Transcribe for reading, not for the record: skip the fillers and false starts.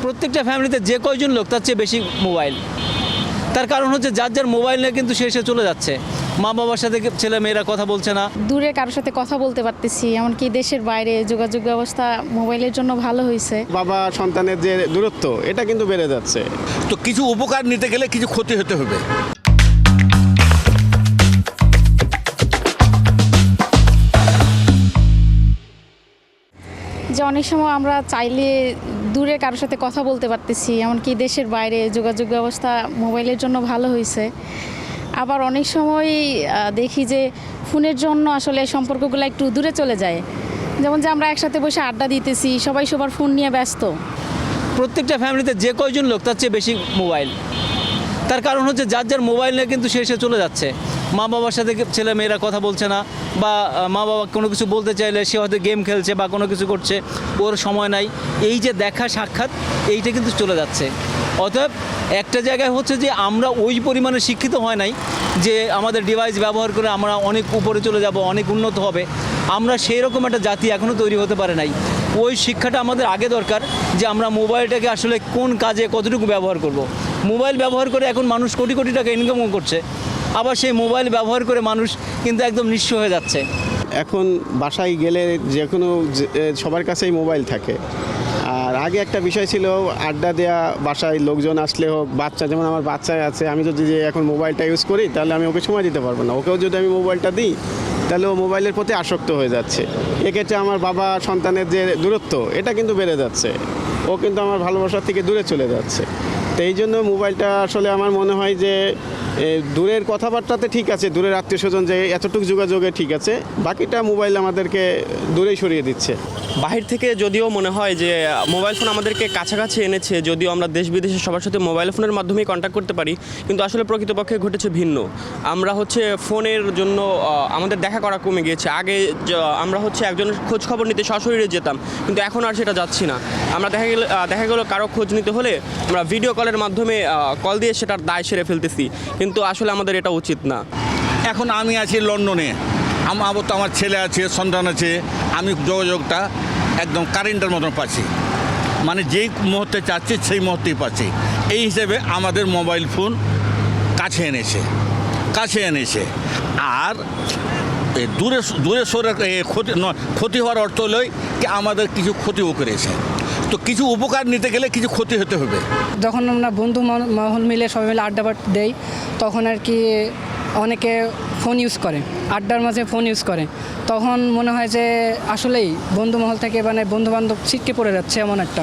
প্রত্যেকটা ফ্যামিলিতে যে কয়জন লোক তার চেয়ে বেশি মোবাইল। তার কারণ হচ্ছে যার যার মোবাইল নিয়ে কিন্তু সে চলে যাচ্ছে, মা বাবার সাথে ছেলে মেয়েরা কথা বলছে না। দূরে কারোর সাথে কথা বলতে পারতেছি, এমনকি দেশের বাইরে যোগাযোগ ব্যবস্থা মোবাইলের জন্য ভালো হয়েছে। বাবা সন্তানের যে দূরত্ব এটা কিন্তু বেড়ে যাচ্ছে। তো কিছু উপকার নিতে গেলে কিছু ক্ষতি হতে হবে। যে অনেক সময় আমরা চাইলে দূরে কারোর সাথে কথা বলতে পারতেছি, এমনকি দেশের বাইরে যোগাযোগ ব্যবস্থা মোবাইলের জন্য ভালো হয়েছে। আবার অনেক সময় দেখি যে ফোনের জন্য আসলে সম্পর্কগুলো একটু দূরে চলে যায়। যেমন যে আমরা একসাথে বসে আড্ডা দিতেছি, সবাই সবার ফোন নিয়ে ব্যস্ত। প্রত্যেকটা ফ্যামিলিতে যে কয়জন লোক তার চেয়ে বেশি মোবাইল। তার কারণ হচ্ছে যার যার মোবাইল নিয়ে কিন্তু সে চলে যাচ্ছে, মা বাবার সাথে ছেলে মেয়েরা কথা বলছে না, বা মা বাবা কোনো কিছু বলতে চাইলে সে হয়তো গেম খেলছে বা কোনো কিছু করছে, ওর সময় নাই। এই যে দেখা সাক্ষাৎ এইটা কিন্তু চলে যাচ্ছে। অতএব একটা জায়গায় হচ্ছে যে আমরা ওই পরিমাণে শিক্ষিত হয় নাই যে আমাদের ডিভাইস ব্যবহার করে আমরা অনেক উপরে চলে যাব, অনেক উন্নত হবে। আমরা সেই রকম একটা জাতি এখনও তৈরি হতে পারে নাই। ওই শিক্ষাটা আমাদের আগে দরকার যে আমরা মোবাইলটাকে আসলে কোন কাজে কতটুকু ব্যবহার করব। মোবাইল ব্যবহার করে এখন মানুষ কোটি কোটি টাকা ইনকামও করছে, আবার সেই মোবাইল ব্যবহার করে মানুষ কিন্তু একদম নিঃস্ব হয়ে যাচ্ছে। এখন বাসায় গেলে যে কোনো সবার কাছেই মোবাইল থাকে। আর আগে একটা বিষয় ছিল আড্ডা দেওয়া, বাসায় লোকজন আসলে হোক, বাচ্চা যেমন আমার বাচ্চায় আছে, আমি যদি যে এখন মোবাইলটা ইউজ করি তাহলে আমি ওকে সময় দিতে পারবো না। ওকেও যদি আমি মোবাইলটা দিই তাহলে ও মোবাইলের প্রতি আসক্ত হয়ে যাচ্ছে। এক্ষেত্রে আমার বাবা সন্তানের যে দূরত্ব এটা কিন্তু বেড়ে যাচ্ছে। ও কিন্তু আমার ভালোবাসার থেকে দূরে চলে যাচ্ছে। তো এই জন্য মোবাইলটা আসলে আমার মনে হয় যে দূরের কথাবার্তাতে ঠিক আছে, দূরের আত্মীয় স্বজন যে এতটুকু যোগাযোগে ঠিক আছে, বাকিটা মোবাইল আমাদেরকে দূরেই সরিয়ে দিচ্ছে। বাহির থেকে যদিও মনে হয় যে মোবাইল ফোন আমাদেরকে কাছাকাছি এনেছে, যদিও আমরা দেশ বিদেশের সবার সাথে মোবাইল ফোনের মাধ্যমেই কন্ট্যাক্ট করতে পারি, কিন্তু আসলে প্রকৃতপক্ষে ঘটেছে ভিন্ন। আমরা ফোনের জন্য আমাদের দেখা করা কমে গিয়েছে। আগে আমরা একজনের খোঁজ খবর নিতে সশরীরে যেতাম, কিন্তু এখন আর সেটা যাচ্ছি না। আমরা দেখা গেল কারো খোঁজ নিতে হলে আমরা ভিডিও কলের মাধ্যমে কল দিয়ে সেটার দায় সেরে ফেলতেছি, কিন্তু আসলে আমাদের এটা উচিত না। এখন আমি আছি লন্ডনে, আমার ছেলে আছে, সন্তান আছে, আমি যোগাযোগটা একদম কারেন্টের মতন পাচ্ছি, মানে যেই মুহূর্তে চাচ্ছি সেই মুহূর্তেই পাচ্ছি। এই হিসেবে আমাদের মোবাইল ফোন কাছে এনেছে। আর দূরে সরে ক্ষতি হওয়ার অর্থ হলো কি আমাদের কিছু ক্ষতিও করেছে। তো কিছু উপকার নিতে গেলে কিছু ক্ষতি হতে হবে। যখন আমরা বন্ধু মহল মিলে সবাই মিলে আড্ডা দেই, তখন আর কি অনেকে ফোন ইউজ করে, আড্ডার মাঝে ফোন ইউজ করে। তখন মনে হয় যে আসলেই বন্ধু মহল থেকে মানে বন্ধুবান্ধব ছিটকে পড়ে যাচ্ছে এমন একটা